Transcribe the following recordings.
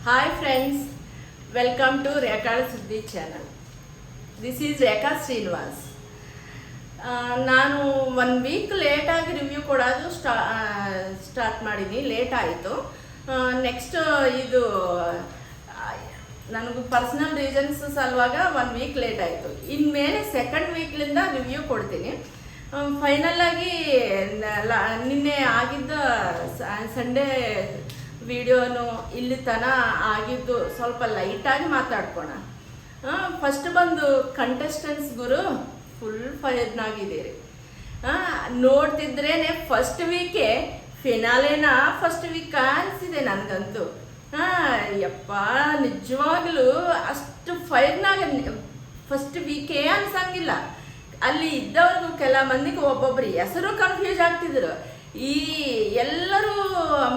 Hi friends, welcome to Rekha Suddhi channel. This is Rekha Srinivas. ನಾನು 1 weak ಲೇಟಾಗಿ review ಕೊಡೋದು start ಮಾಡೀನಿ. Late ಆಯಿತು. ನೆಕ್ಸ್ಟ್ ಇದು ನನಗೆ ಪರ್ಸ್ನಲ್ ರೀಸನ್ಸ್ ಸಲುವಾಗ 1 ವೀಕ್ ಲೇಟ್ ಆಯಿತು. ಇನ್ಮೇಲೆ ಸೆಕೆಂಡ್ ವೀಕ್ಲಿಂದ ರಿವ್ಯೂ ಕೊಡ್ತೀನಿ. ಫೈನಲ್ ಆಗಿ ನಿನ್ನೆ ಆಗಿದ್ದ ಸಂಡೇ ವಿಡಿಯೋನು ಇಲ್ಲಿ ತನ ಆಗಿದ್ದು ಸ್ವಲ್ಪ ಲೈಟಾಗಿ ಮಾತಾಡ್ಕೋಣ. ಫಸ್ಟ್ ಬಂದು ಕಂಟೆಸ್ಟೆಂಟ್ಸ್ ಗುರು ಫುಲ್ ಫೈರ್ನಾಗಿದ್ದೀರಿ. ನೋಡ್ತಿದ್ರೇ ಫಸ್ಟ್ ವೀಕೆ ಫಿನಾಲೆನ ಫಸ್ಟ್ ವೀಕ್ ಅನಿಸಿದೆ ನನಗಂತೂ. ಯಪ್ಪ ನಿಜವಾಗ್ಲೂ ಅಷ್ಟು ಫೈರ್ನಾಗ ಫಸ್ಟ್ ವೀಕೇ ಅನ್ಸಂಗಿಲ್ಲ. ಅಲ್ಲಿ ಇದ್ದವ್ರಿಗೂ ಕೆಲ ಮಂದಿಗೆ ಒಬ್ಬೊಬ್ರು ಹೆಸರು ಕನ್ಫ್ಯೂಸ್ ಆಗ್ತಿದ್ರು. ಈ ಎಲ್ಲರೂ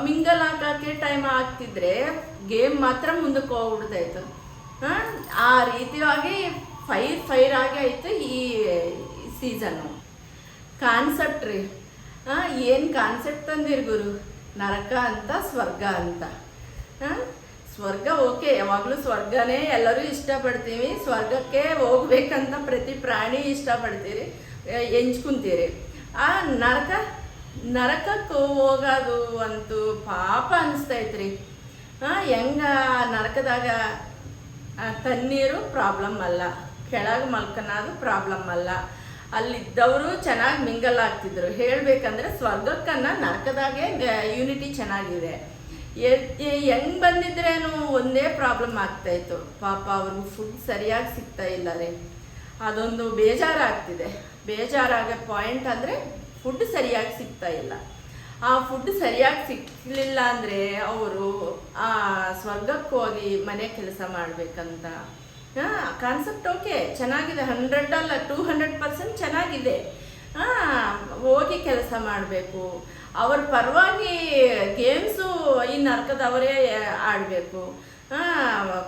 ಮಿಂಗಲ್ ಹಾಕೋಕ್ಕೆ ಟೈಮ್ ಆಗ್ತಿದ್ರೆ ಗೇಮ್ ಮಾತ್ರ ಮುಂದಕ್ಕೆ ಹೋಗ್ಬಿಡ್ತಾಯಿತ್ತು. ಆ ರೀತಿಯಾಗಿ ಫೈರ್ ಆಗಿ ಆಯಿತು ಈ ಸೀಸನ್ನು. ಕಾನ್ಸೆಪ್ಟ್ ರೀ, ಏನು ಕಾನ್ಸೆಪ್ಟ್ ತಂದಿರಿ ಗುರು? ನರಕ ಅಂತ ಸ್ವರ್ಗ ಅಂತ. ಸ್ವರ್ಗ ಓಕೆ, ಯಾವಾಗಲೂ ಸ್ವರ್ಗನೇ ಎಲ್ಲರೂ ಇಷ್ಟಪಡ್ತೀವಿ. ಸ್ವರ್ಗಕ್ಕೆ ಹೋಗ್ಬೇಕಂತ ಪ್ರತಿ ಪ್ರಾಣಿ ಇಷ್ಟಪಡ್ತೀರಿ, ಎಂಚ್ಕೊಂತೀರಿ. ಆ ನರಕಕ್ಕೆ ಹೋಗೋದು ಅಂತೂ ಪಾಪ ಅನಿಸ್ತೈತ್ರಿ. ಹೆಂಗ ನರಕದಾಗ ತಣ್ಣೀರು ಪ್ರಾಬ್ಲಮ್ ಅಲ್ಲ, ಕೆಳಗೆ ಮಲ್ಕನೋದು ಪ್ರಾಬ್ಲಮ್ ಅಲ್ಲ. ಅಲ್ಲಿದ್ದವರು ಚೆನ್ನಾಗಿ ಮಿಂಗಲ್ ಆಗ್ತಿದ್ರು. ಹೇಳಬೇಕಂದ್ರೆ ಸ್ವರ್ಗಕ್ಕನ್ನ ನರಕದಾಗೆ ಯೂನಿಟಿ ಚೆನ್ನಾಗಿದೆ. ಹೆಂಗೆ ಬಂದಿದ್ರೇನು ಒಂದೇ ಪ್ರಾಬ್ಲಮ್ ಆಗ್ತಾಯಿತ್ತು. ಪಾಪ ಅವ್ರಿಗೆ ಫುಡ್ ಸರಿಯಾಗಿ ಸಿಗ್ತಾ ಇಲ್ಲ ರೀ. ಅದೊಂದು ಬೇಜಾರಾಗ್ತಿದೆ. ಬೇಜಾರಾಗೋ ಪಾಯಿಂಟ್ ಅಂದರೆ ಫುಡ್ ಸರಿಯಾಗಿ ಸಿಗ್ತಾ ಇಲ್ಲ. ಆ ಫುಡ್ ಸರಿಯಾಗಿ ಸಿಕ್ಕಲಿಲ್ಲ ಅಂದರೆ ಅವರು ಆ ಸ್ವರ್ಗಕ್ಕೆ ಹೋಗಿ ಮನೆ ಕೆಲಸ ಮಾಡಬೇಕಂತ ಕಾನ್ಸೆಪ್ಟ್ ಓಕೆ, ಚೆನ್ನಾಗಿದೆ. 100 ಅಲ್ಲ 200% ಚೆನ್ನಾಗಿದೆ. ಹೋಗಿ ಕೆಲಸ ಮಾಡಬೇಕು. ಅವ್ರ ಪರವಾಗಿ ಗೇಮ್ಸು ಈ ನರ್ಕದವರೇ ಆಡಬೇಕು.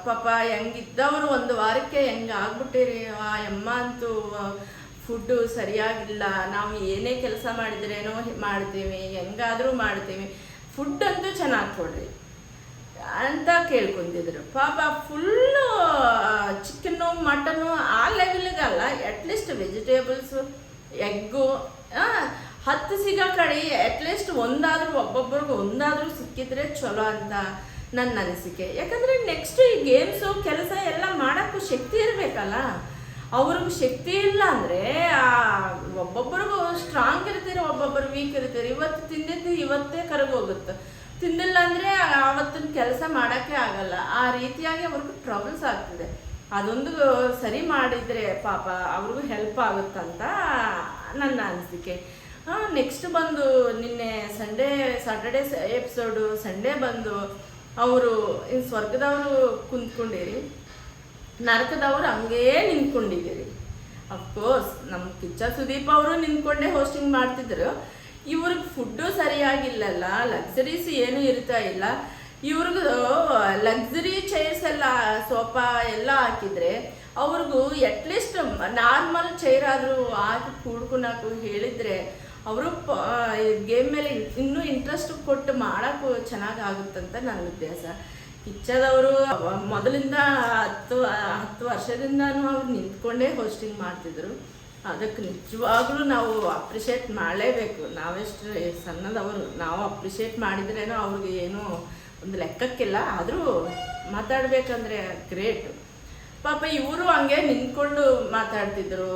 ಪಾಪ ಹೆಂಗಿದ್ದವರು 1 ವಾರಕ್ಕೆ ಹೆಂಗೆ ಆಗ್ಬಿಟ್ಟಿರಿ. ಆ ಅಮ್ಮ ಅಂತೂ ಫುಡ್ಡು ಸರಿಯಾಗಿಲ್ಲ, ನಾವು ಏನೇ ಕೆಲಸ ಮಾಡಿದ್ರೇನೋ ಮಾಡ್ತೀವಿ, ಹೆಂಗಾದರೂ ಮಾಡ್ತೀವಿ, ಫುಡ್ ಅಂತೂ ಚೆನ್ನಾಗಿ ಕೊಡ್ರಿ ಅಂತ ಕೇಳ್ಕೊಂಡಿದ್ರು. ಪಾಪ ಫುಲ್ಲು ಚಿಕನ್ನು ಮಟನ್ನು ಆ ಲೆವೆಲ್ಗಲ್ಲ, ಅಟ್ಲೀಸ್ಟ್ ವೆಜಿಟೇಬಲ್ಸು ಎಗ್ಗು 10 ಸಿಗೋ ಕಡೆ ಅಟ್ಲೀಸ್ಟ್ ಒಬ್ಬೊಬ್ರಿಗೆ ಒಂದಾದರೂ ಸಿಕ್ಕಿದ್ರೆ ಚಲೋ ಅಂತ ನನ್ನ ಅನಿಸಿಕೆ. ಯಾಕಂದರೆ ನೆಕ್ಸ್ಟ್ ಈ ಗೇಮ್ಸು ಕೆಲಸ ಎಲ್ಲ ಮಾಡೋಕ್ಕೂ ಶಕ್ತಿ ಇರಬೇಕಲ್ಲ. ಅವ್ರಿಗೂ ಶಕ್ತಿ ಇಲ್ಲ ಅಂದರೆ ಒಬ್ಬೊಬ್ರಿಗೂ ಸ್ಟ್ರಾಂಗ್ ಇರ್ತೀರಿ, ಒಬ್ಬೊಬ್ಬರು ವೀಕ್ ಇರ್ತೀರಿ. ಇವತ್ತು ತಿಂದಿದ್ದು ಇವತ್ತೇ ಕರಗೋಗುತ್ತೆ, ತಿಂದಿಲ್ಲ ಅಂದರೆ ಆವತ್ತಿನ ಕೆಲಸ ಮಾಡೋಕ್ಕೆ ಆಗಲ್ಲ. ಆ ರೀತಿಯಾಗಿ ಅವ್ರಿಗೂ ಟ್ರಬಲ್ಸ್ ಆಗ್ತಿದೆ. ಅದೊಂದು ಸರಿ ಮಾಡಿದರೆ ಪಾಪ ಅವ್ರಿಗೂ ಹೆಲ್ಪ್ ಆಗುತ್ತಂತ ನನ್ನ ಅನಿಸಿಕೆ. ನೆಕ್ಸ್ಟ್ ಬಂದು ನಿನ್ನೆ ಸಾಟರ್ಡೇ ಎಪಿಸೋಡು ಸಂಡೇ ಬಂದು ಅವರು ಇನ್ನು ಸ್ವರ್ಗದವರು ಕುಂತ್ಕೊಂಡಿರಿ, ನರಕದವ್ರು ಹಂಗೇ ನಿಂತ್ಕೊಂಡಿದ್ದೀರಿ. ಅಫ್ಕೋರ್ಸ್ ನಮ್ಮ ಕಿಚ್ಚ ಸುದೀಪ್ ಅವರು ನಿಂತ್ಕೊಂಡೇ ಹೋಸ್ಟಿಂಗ್ ಮಾಡ್ತಿದ್ರು. ಇವ್ರಿಗೆ ಫುಡ್ಡು ಸರಿಯಾಗಿಲ್ಲಲ್ಲ, ಲಕ್ಸರೀಸ್ ಏನೂ ಇರ್ತಾ ಇಲ್ಲ. ಇವ್ರಿಗೂ ಲಕ್ಸರಿ ಚೇರ್ಸ್ ಎಲ್ಲ ಸೋಫಾ ಎಲ್ಲ ಹಾಕಿದರೆ ಅವ್ರಿಗೂ ಅಟ್ಲೀಸ್ಟ್ ನಾರ್ಮಲ್ ಚೇರ್ ಆದರೂ ಹಾಕಿ ಕೂಡ್ಕೊಳಕ್ಕೂ ಹೇಳಿದರೆ ಅವರು ಗೇಮ್ ಮೇಲೆ ಇನ್ನೂ ಇಂಟ್ರೆಸ್ಟ್ ಕೊಟ್ಟು ಮಾಡೋಕ್ಕೂ ಚೆನ್ನಾಗಾಗುತ್ತಂತ ನನ್ನ ಉದ್ದೇಶ. ಕಿಚ್ಚದವರು ಮೊದಲಿಂದ 10 ವರ್ಷದಿಂದನೂ ಅವ್ರು ನಿಂತ್ಕೊಂಡೇ ಹೋಸ್ಟಿಂಗ್ ಮಾಡ್ತಿದ್ರು. ಅದಕ್ಕೆ ನಿಜವಾಗ್ಲೂ ನಾವು ಅಪ್ರಿಷಿಯೇಟ್ ಮಾಡಲೇಬೇಕು. ನಾವೆಷ್ಟು ಸಣ್ಣದವರು, ನಾವು ಅಪ್ರಿಷಿಯೇಟ್ ಮಾಡಿದ್ರೇನೋ ಅವ್ರಿಗೆ ಏನೂ ಒಂದು ಲೆಕ್ಕಕ್ಕಿಲ್ಲ. ಆದರೂ ಮಾತಾಡಬೇಕಂದ್ರೆ ಗ್ರೇಟ್. ಪಾಪ ಇವರು ಹಂಗೆ ನಿಂತ್ಕೊಂಡು ಮಾತಾಡ್ತಿದ್ರು.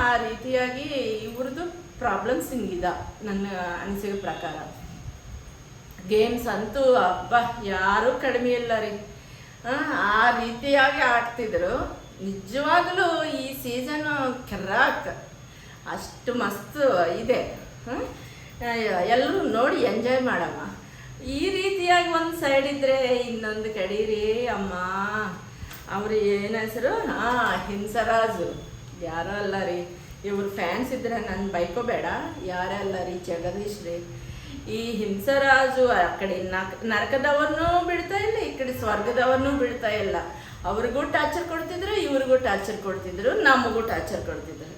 ಆ ರೀತಿಯಾಗಿ ಇವ್ರದ್ದು ಪ್ರಾಬ್ಲಮ್ಸ್ ಹಿಂಗಿದ ನನ್ನ ಅನಿಸಿಕೆ ಪ್ರಕಾರ. ಗೇಮ್ಸ್ ಅಂತೂ ಅಬ್ಬಾ ಯಾರೂ ಕಡಿಮೆ ಇಲ್ಲ ರೀ. ಆ ರೀತಿಯಾಗಿ ಆಡ್ತಿದ್ರು. ನಿಜವಾಗಲೂ ಈ ಸೀಸನ್ನು ಕೆರಾಕ್ ಅಷ್ಟು ಮಸ್ತ್ ಇದೆ. ಎಲ್ಲರೂ ನೋಡಿ ಎಂಜಾಯ್ ಮಾಡಮ್ಮ. ಈ ರೀತಿಯಾಗಿ ಒಂದು ಸೈಡ್ ಇದ್ದರೆ ಇನ್ನೊಂದು ಕಡೀರಿ ಅಮ್ಮ. ಅವ್ರು ಏನು ಹೆಸರು? ಹಿಂಸರಾಜು ಯಾರೋ ಅಲ್ಲ ರೀ. ಇವ್ರ ಫ್ಯಾನ್ಸ್ ಇದ್ರೆ ನನ್ನ ಬೈಕೋಬೇಡ, ಯಾರೇ ಅಲ್ಲ ರೀ, ಜಗದೀಶ್ ರೀ. ಈ ಹಿಂಸರಾಜು ಆ ಕಡೆ ನರಕದವ್ರನ್ನೂ ಬಿಡ್ತಾ ಇಲ್ಲ, ಈ ಕಡೆ ಸ್ವರ್ಗದವ್ರನ್ನೂ ಬಿಡ್ತಾ ಇಲ್ಲ. ಅವ್ರಿಗೂ ಟಾರ್ಚರ್ ಕೊಡ್ತಿದ್ರು, ಇವ್ರಿಗೂ ಟಾರ್ಚರ್ ಕೊಡ್ತಿದ್ರು, ನಮಗೂ ಟಾರ್ಚರ್ ಕೊಡ್ತಿದ್ರು.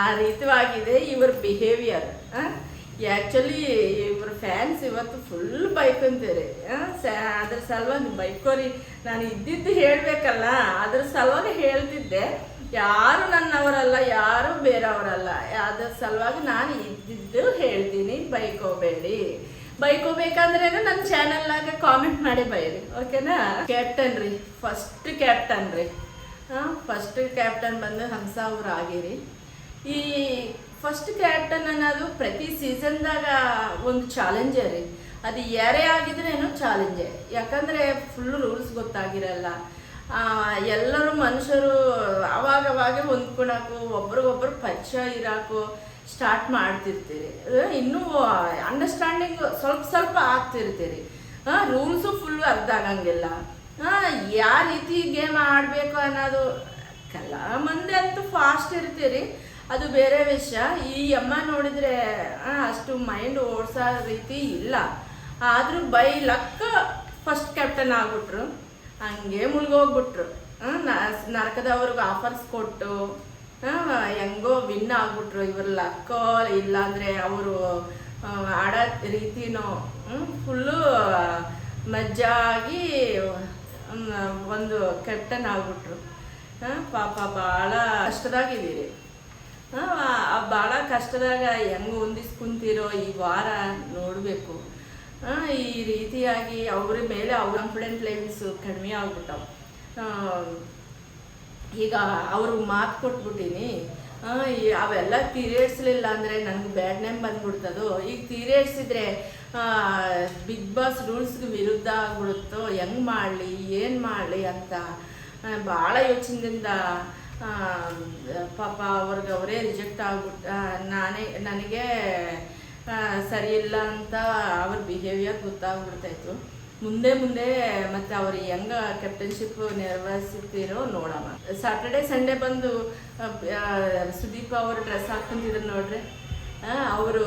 ಆ ರೀತಿಯಾಗಿದೆ ಇವ್ರ ಬಿಹೇವಿಯರ್. ಆ್ಯಕ್ಚುಲಿ ಇವ್ರ ಫ್ಯಾನ್ಸ್ ಇವತ್ತು ಫುಲ್ ಬೈಕೊಂತೀರಿ. ಅದ್ರ ಸಲುವಾಗಿ ಬೈಕೋರಿ, ನಾನು ಇದ್ದಿದ್ದು ಹೇಳಬೇಕಲ್ಲ, ಅದ್ರ ಸಲುವಾಗಿ ಹೇಳ್ತಿದ್ದೆ. ಯಾರು ನನ್ನವರಲ್ಲ, ಯಾರು ಬೇರೆಯವರಲ್ಲ, ಅದ್ರ ಸಲುವಾಗಿ ನಾನು ಇದ್ದಿದ್ದು ಹೇಳ್ತೀನಿ. ಬೈಕೋಬೇಡಿ. ಬೈಕೋಬೇಕಂದ್ರೇನು ನನ್ನ ಚಾನಲ್ನಾಗ ಕಾಮೆಂಟ್ ಮಾಡಿ ಬೈರಿ, ಓಕೆನಾ? ಕ್ಯಾಪ್ಟನ್ ರೀ, ಫಸ್ಟ್ ಕ್ಯಾಪ್ಟನ್ ರೀ. ಫಸ್ಟ್ ಕ್ಯಾಪ್ಟನ್ ಬಂದು ಹಂಸ ಅವ್ರು ಆಗಿರಿ. ಈ ಫಸ್ಟ್ ಕ್ಯಾಪ್ಟನ್ ಅನ್ನೋದು ಪ್ರತಿ ಸೀಸನ್ದಾಗ ಒಂದು ಚಾಲೆಂಜೇ ರೀ. ಅದು ಯಾರೇ ಆಗಿದ್ರೇನು ಚಾಲೆಂಜೇ. ಯಾಕಂದರೆ ಫುಲ್ ರೂಲ್ಸ್ ಗೊತ್ತಾಗಿರಲ್ಲ. ಎಲ್ಲರೂ ಮನುಷ್ಯರು ಅವಾಗವಾಗ ಹೊಂದ್ಕೊಳಕು, ಒಬ್ರಿಗೊಬ್ರು ಪರಿಚಯ ಇರೋಕು ಸ್ಟಾರ್ಟ್ ಮಾಡ್ತಿರ್ತೀರಿ. ಇನ್ನೂ ಅಂಡರ್ಸ್ಟ್ಯಾಂಡಿಂಗ್ ಸ್ವಲ್ಪ ಆಗ್ತಿರ್ತೀರಿ. ರೂಲ್ಸು ಫುಲ್ ಅರ್ಥ ಆಗಂಗಿಲ್ಲ. ಯಾವ ರೀತಿ ಗೇಮ್ ಆಡಬೇಕು ಅನ್ನೋದು ಕೆಲವು ಮಂದಿ ಅಂತೂ ಫಾಸ್ಟ್ ಇರ್ತೀರಿ, ಅದು ಬೇರೆ ವಿಷಯ. ಈ ಅಮ್ಮ ನೋಡಿದರೆ ಅಷ್ಟು ಮೈಂಡ್ ಓಡಿಸೋ ರೀತಿ ಇಲ್ಲ. ಆದರೂ ಬೈ ಲಕ್ ಫಸ್ಟ್ ಕ್ಯಾಪ್ಟನ್ ಆಗ್ಬಿಟ್ರು, ಹಂಗೆ ಮುಳುಗೋಗ್ಬಿಟ್ರು. ನರಕದವ್ರಿಗೆ ಆಫರ್ಸ್ ಕೊಟ್ಟು ಹೆಂಗೋ ವಿನ್ ಆಗ್ಬಿಟ್ರು. ಇವ್ರ ಲಕ್ಕೋ ಇಲ್ಲಾಂದರೆ ಅವರು ಆಡೋ ರೀತಿನೋ ಫುಲ್ಲು ಮಜ್ಜಾಗಿ ಒಂದು ಕ್ಯಾಪ್ಟನ್ ಆಗ್ಬಿಟ್ರು. ಪಾಪ ಭಾಳ ಕಷ್ಟದಾಗಿದ್ದೀರಿ. ಭಾಳ ಕಷ್ಟದಾಗ ಹೆಂಗೆ ಹೊಂದಿಸ್ಕೊಂತೀರೋ ಈ ವಾರ ನೋಡಬೇಕು. ಈ ರೀತಿಯಾಗಿ ಅವ್ರ ಮೇಲೆ ಅವ್ರ ಕಾನ್ಫಿಡೆಂಟ್ ಲೆವೆಲ್ಸು ಕಡಿಮೆ ಆಗ್ಬಿಟ್ಟವು. ಈಗ ಅವ್ರಿಗೆ ಮಾತು ಕೊಟ್ಬಿಟ್ಟಿನಿ, ಅವೆಲ್ಲ ತೀರೇಡ್ಸ್ಲಿಲ್ಲ ಅಂದರೆ ನನಗೆ ಬ್ಯಾಡ್ ನೇಮ್ ಬಂದ್ಬಿಡ್ತದೋ. ಈಗ ತೀರೇಡ್ಸಿದ್ರೆ ಬಿಗ್ ಬಾಸ್ ರೂಲ್ಸ್ಗೆ ವಿರುದ್ಧ ಆಗ್ಬಿಡುತ್ತೋ, ಹೆಂಗೆ ಮಾಡಲಿ ಏನು ಮಾಡಲಿ ಅಂತ ಭಾಳ ಯೋಚನೆಯಿಂದ ಪಾಪ ಅವ್ರಿಗೆ ಅವರೇ ರಿಜೆಕ್ಟ್ ಆಗ್ಬಿಟ್ಟು ನನಗೆ ಸರಿ ಇಲ್ಲ ಅಂತ ಅವ್ರ ಬಿಹೇವಿಯರ್ ಗೊತ್ತಾಗ್ಬಿಡ್ತಾಯಿತ್ತು. ಮುಂದೆ ಮತ್ತು ಅವ್ರು ಹೆಂಗೆ ಕ್ಯಾಪ್ಟನ್ಶಿಪ್ ನಿರ್ವಹಿಸ್ತಿರೋ ನೋಡೋಣ. ಸಾಟರ್ಡೆ ಸಂಡೇ ಬಂದು ಸುದೀಪ್ ಅವರು ಡ್ರೆಸ್ ಹಾಕ್ಕೊಂತಿದ್ರು ನೋಡ್ರಿ. ಅವರು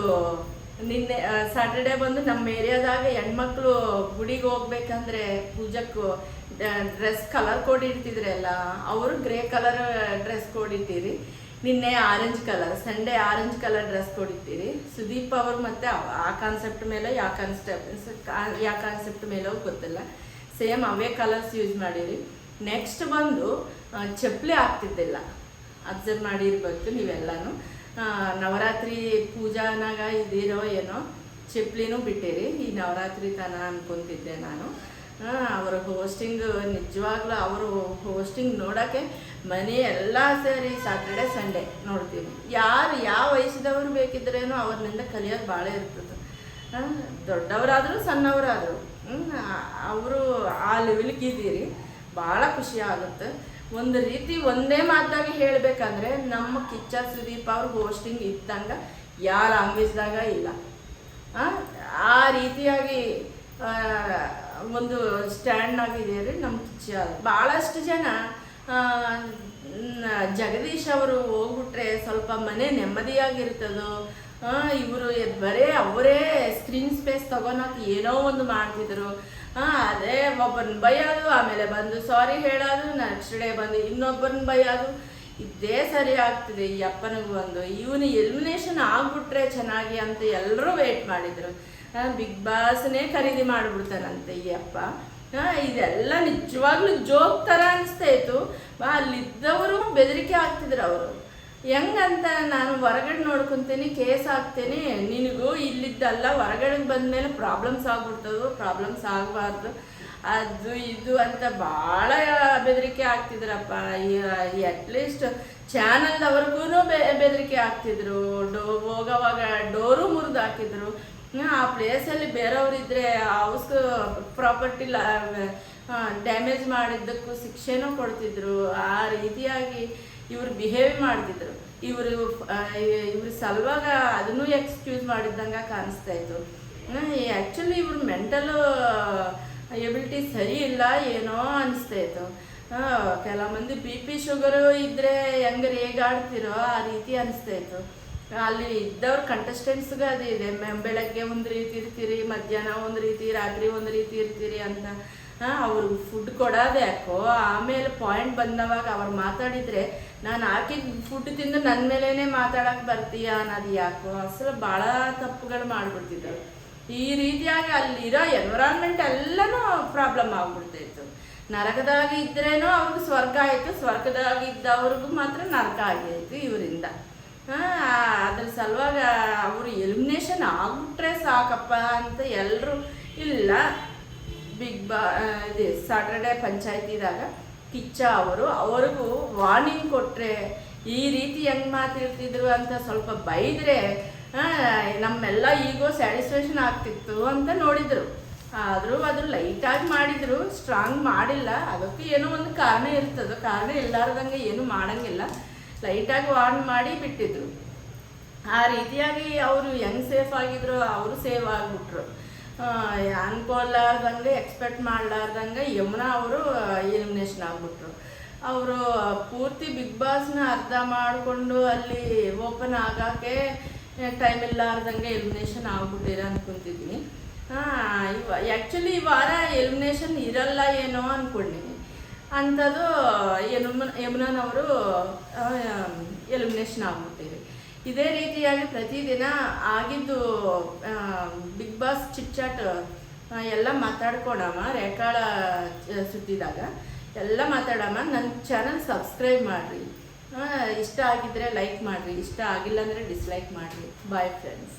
ನಿನ್ನೆ ಸಾಟರ್ಡೆ ಬಂದು ನಮ್ಮ ಏರಿಯಾದಾಗ ಹೆಣ್ಮಕ್ಳು ಗುಡಿಗೆ ಹೋಗ್ಬೇಕಂದ್ರೆ ಪೂಜಕ್ಕೂ ಡ್ರೆಸ್ ಕಲರ್ ಕೋಡ್ ಇಡ್ತಿದ್ರಲ್ಲ, ಅವರು ಗ್ರೇ ಕಲರ್ ಡ್ರೆಸ್ ಕೋಡ್ ಇಟ್ಟಿರಿ. ನಿನ್ನೆ orange colour, Sunday orange colour dress ಕೊಡಿದ್ದೀರಿ. ಸುದೀಪ್ ಅವರು ಮತ್ತು ಆ ಕಾನ್ಸೆಪ್ಟ್ ಮೇಲೆ ಯಾವ ಕಾನ್ಸೆಪ್ಟ್ ಮೇಲೋ ಗೊತ್ತಿಲ್ಲ, ಸೇಮ್ ಅವೇ ಕಲರ್ಸ್ ಯೂಸ್ ಮಾಡಿರಿ. ನೆಕ್ಸ್ಟ್ ಬಂದು ಚಪ್ಪಲಿ ಆಗ್ತಿದ್ದಿಲ್ಲ, ಅಬ್ಸರ್ವ್ ಮಾಡಿರ್ಬೇಕು ನೀವೆಲ್ಲನೂ. ನವರಾತ್ರಿ ಪೂಜಾನಾಗ ಇದಿರೋ ಏನೋ ಚಪ್ಪಲಿನೂ ಬಿಟ್ಟಿರಿ. ಈ ನವರಾತ್ರಿ ತನ ಅನ್ಕೊತಿದ್ದೆ ನಾನು. ಅವರ ಹೋಸ್ಟಿಂಗ್ ನಿಜವಾಗ್ಲೂ ಅವರು ಹೋಸ್ಟಿಂಗ್ ನೋಡೋಕ್ಕೆ ಮನೆ ಎಲ್ಲ ಸೇರಿ ಸಾಟರ್ಡೆ ಸಂಡೇ ನೋಡ್ತೀವಿ. ಯಾರು ಯಾವ ವಯಸ್ಸಿದವರು ಬೇಕಿದ್ರೇನೋ ಅವ್ರನ್ನಿಂದ ಕಲಿಯೋದು ಭಾಳ ಇರ್ತದೆ. ದೊಡ್ಡವರಾದರೂ ಸಣ್ಣವರಾದರು ಅವರು ಆ ಲೆವೆಲ್ಗೆ ಇದ್ದೀರಿ, ಭಾಳ ಖುಷಿ ಆಗುತ್ತೆ. ಒಂದು ರೀತಿ ಒಂದೇ ಮಾತಾಗಿ ಹೇಳಬೇಕಂದ್ರೆ ನಮ್ಮ ಕಿಚ್ಚ ಸುದೀಪ್ ಅವ್ರ ಹೋಸ್ಟಿಂಗ್ ಇದ್ದಂಗೆ ಯಾವ ಲ್ಯಾಂಗ್ವೇಜ್ದಾಗ ಇಲ್ಲ. ಆ ರೀತಿಯಾಗಿ ಒಂದು ಸ್ಟ್ಯಾಂಡ್ ಆಗಿದೆಯರಿ ನಮ್ಮ ಕಿಚ್ಚ. ಭಾಳಷ್ಟು ಜನ ಜಗದೀಶ್ ಅವರು ಹೋಗ್ಬಿಟ್ರೆ ಸ್ವಲ್ಪ ಮನೆ ನೆಮ್ಮದಿಯಾಗಿರ್ತದೋ, ಇವರು ಬರೇ ಅವರೇ ಸ್ಕ್ರೀನ್ ಸ್ಪೇಸ್ ತಗೊಳಕ್ಕೆ ಏನೋ ಒಂದು ಮಾಡ್ತಿದ್ರು. ಅದೇ ಒಬ್ಬರನ್ನ ಬೈಯೋದು, ಆಮೇಲೆ ಬಂದು ಸಾರಿ ಹೇಳೋದು, ನೆಕ್ಸ್ಟ್ ಡೇ ಬಂದು ಇನ್ನೊಬ್ಬರನ್ನ ಬೈಯೋದು, ಇದೇ ಸರಿ ಆಗ್ತಿದೆ ಈ ಅಪ್ಪನಿಗೆ. ಒಂದು ಇವನು ಎಲಿಮಿನೇಷನ್ ಆಗ್ಬಿಟ್ರೆ ಚೆನ್ನಾಗಿ ಅಂತ ಎಲ್ಲರೂ ವೇಟ್ ಮಾಡಿದರು. ಬಿಗ್ ಬಾಸ್ನೇ ಖರೀದಿ ಮಾಡಿಬಿಡ್ತಾನಂತೆ ಈ ಅಪ್ಪ. ಇದೆಲ್ಲ ನಿಜವಾಗ್ಲೂ ಜೋಕ್ ಥರ ಅನಿಸ್ತಾಯಿತ್ತು. ಅಲ್ಲಿದ್ದವರು ಬೆದರಿಕೆ ಆಗ್ತಿದ್ರು. ಅವರು ಹೆಂಗಂತ, ನಾನು ಹೊರಗಡೆ ನೋಡ್ಕೊತೀನಿ, ಕೇಸ್ ಹಾಕ್ತೀನಿ, ನಿನಗೂ ಇಲ್ಲಿದ್ದಲ್ಲ ಹೊರಗಡೆಗೆ ಬಂದಮೇಲೆ ಪ್ರಾಬ್ಲಮ್ಸ್ ಆಗ್ಬಿಡ್ತದೋ, ಪ್ರಾಬ್ಲಮ್ಸ್ ಆಗಬಾರ್ದು ಅದು ಇದು ಅಂತ ಭಾಳ ಬೆದರಿಕೆ ಆಗ್ತಿದ್ರಪ್ಪ. ಅಟ್ಲೀಸ್ಟ್ ಚಾನಲ್ದವ್ರಿಗೂ ಬೆದರಿಕೆ ಆಗ್ತಿದ್ರು. ಹೋಗೋವಾಗ ಡೋರು ಮುರಿದು ಹಾಕಿದ್ರು. ಆ ಪ್ಲೇಸಲ್ಲಿ ಬೇರೆಯವರಿದ್ದರೆ ಹೌಸ್ ಪ್ರಾಪರ್ಟಿ ಡ್ಯಾಮೇಜ್ ಮಾಡಿದ್ದಕ್ಕೂ ಶಿಕ್ಷೆನೂ ಕೊಡ್ತಿದ್ರು. ಆ ರೀತಿಯಾಗಿ ಇವರು ಬಿಹೇವ್ ಮಾಡ್ತಿದ್ರು. ಇವ್ರ ಸಲುವಾಗ ಅದನ್ನೂ ಎಕ್ಸ್ಕ್ಯೂಸ್ ಮಾಡಿದ್ದಂಗೆ ಕಾಣಿಸ್ತಾಯಿತ್ತು. ಆ್ಯಕ್ಚುಲಿ ಇವ್ರ ಮೆಂಟಲ್ ಎಬಿಲಿಟಿ ಸರಿ ಇಲ್ಲ ಏನೋ ಅನಿಸ್ತಾಯಿತ್ತು. ಕೆಲವು ಮಂದಿ BP ಶುಗರು ಇದ್ದರೆ ಹೆಂಗೆ ರೇಗಾಡ್ತಿರೋ ಆ ರೀತಿ ಅನಿಸ್ತಾಯಿತ್ತು. ಅಲ್ಲಿ ಇದ್ದವ್ರ ಕಂಟೆಸ್ಟೆಂಟ್ಸ್ಗೆ ಅದು ಇದೆ, ಬೆಳಗ್ಗೆ ಒಂದು ರೀತಿ ಇರ್ತೀರಿ, ಮಧ್ಯಾಹ್ನ ಒಂದು ರೀತಿ, ರಾತ್ರಿ ಒಂದು ರೀತಿ ಇರ್ತೀರಿ ಅಂತ. ಅವ್ರಿಗೆ ಫುಡ್ ಕೊಡೋದು ಯಾಕೋ, ಆಮೇಲೆ ಪಾಯಿಂಟ್ ಬಂದವಾಗ ಅವ್ರು ಮಾತಾಡಿದರೆ ನಾನು ಹಾಕಿದ ಫುಡ್ ತಿಂದು ನನ್ನ ಮೇಲೇ ಮಾತಾಡೋಕೆ ಬರ್ತೀಯ ಅನ್ನೋದು ಯಾಕೋ, ಅಸಲು ಭಾಳ ತಪ್ಪುಗಳು ಮಾಡಿಬಿಡ್ತಿದ್ದವು. ಈ ರೀತಿಯಾಗಿ ಅಲ್ಲಿರೋ ಎನ್ವಿರಾನ್ಮೆಂಟ್ ಎಲ್ಲನೂ ಪ್ರಾಬ್ಲಮ್ ಆಗ್ಬಿಡ್ತಾಯಿತ್ತು. ನರಕದಾಗ ಇದ್ರೇನೋ ಅವ್ರಿಗೆ ಸ್ವರ್ಗ ಆಯಿತು, ಸ್ವರ್ಗದಾಗ ಇದ್ದವ್ರಿಗೂ ಮಾತ್ರ ನರಕ ಆಗಿತ್ತು ಇವರಿಂದ. ಅದ್ರ ಸಲುವಾಗಿ ಅವರು ಎಲಿಮಿನೇಷನ್ ಆಗ್ಬಿಟ್ರೆ ಸಾಕಪ್ಪ ಅಂತ ಎಲ್ಲರೂ ಇಲ್ಲ. ಇದು ಸಾಟರ್ಡೆ ಪಂಚಾಯತಿದಾಗ ಕಿಚ್ಚ ಅವ್ರಿಗೂ ವಾರ್ನಿಂಗ್ ಕೊಟ್ಟರೆ ಈ ರೀತಿ ಹೆಂಗೆ ಮಾತಿರ್ತಿದ್ರು ಅಂತ ಸ್ವಲ್ಪ ಬೈದರೆ ನಮ್ಮೆಲ್ಲ ಈಗೋ ಸ್ಯಾಟಿಸ್ಫ್ಯಾಕ್ಷನ್ ಆಗ್ತಿತ್ತು ಅಂತ ನೋಡಿದರು. ಆದರೂ ಅದು ಲೈಟಾಗಿ ಮಾಡಿದರು, ಸ್ಟ್ರಾಂಗ್ ಮಾಡಿಲ್ಲ. ಅದಕ್ಕೆ ಏನೋ ಒಂದು ಕಾರಣ ಇರ್ತದೆ, ಕಾರಣ ಇಲ್ಲಾರ್ದಂಗೆ ಏನು ಮಾಡೋಂಗಿಲ್ಲ. ಲೈಟಾಗಿ ವಾರ್ನ್ ಮಾಡಿ ಬಿಟ್ಟಿದ್ರು. ಆ ರೀತಿಯಾಗಿ ಅವರು ಹೆಂಗೆ ಸೇಫ್ ಆಗಿದ್ರು ಅವರು ಸೇವ್ ಆಗಿಬಿಟ್ರು. ಅನ್ಕೊಳ್ಲಾರ್ದಂಗೆ ಎಕ್ಸ್ಪೆಕ್ಟ್ ಮಾಡಲಾರ್ದಂಗೆ ಯಮುನಾ ಅವರು ಎಲಿಮಿನೇಷನ್ ಆಗಿಬಿಟ್ರು. ಅವರು ಪೂರ್ತಿ ಬಿಗ್ ಬಾಸ್ನ ಅರ್ಥ ಮಾಡಿಕೊಂಡು ಅಲ್ಲಿ ಓಪನ್ ಆಗೋಕ್ಕೆ ಟೈಮ್ ಇಲ್ಲಾರ್ದಂಗೆ ಎಲಿಮಿನೇಷನ್ ಆಗ್ಬಿಟ್ಟಿರ ಅಂದ್ಕೊತಿದ್ವಿ. ಆ್ಯಕ್ಚುಲಿ ಈ ವಾರ ಎಲಿಮಿನೇಷನ್ ಇರಲ್ಲ ಏನೋ ಅಂದ್ಕೊಂಡಿನಿ. ಅಂಥದ್ದು ಯಮುನಾನವರು ಎಲಿಮಿನೇಷನ್ ಆಗ್ಬಿಟ್ಟಿರಿ. ಇದೇ ರೀತಿಯಾಗಿ ಪ್ರತಿದಿನ ಆಗಿದ್ದು ಬಿಗ್ ಬಾಸ್ ಚಿಟ್ಚಾಟ್ ಎಲ್ಲ ಮಾತಾಡ್ಕೊಳಮ್ಮ, ರೇಖಾಳ ಸುದ್ದಿದಾಗ ಎಲ್ಲ ಮಾತಾಡಮ್ಮ. ನನ್ನ ಚಾನಲ್ ಸಬ್ಸ್ಕ್ರೈಬ್ ಮಾಡಿರಿ, ಇಷ್ಟ ಆಗಿದ್ದರೆ ಲೈಕ್ ಮಾಡಿರಿ, ಇಷ್ಟ ಆಗಿಲ್ಲ ಅಂದರೆ ಡಿಸ್ಲೈಕ್ ಮಾಡಿರಿ. Bye friends.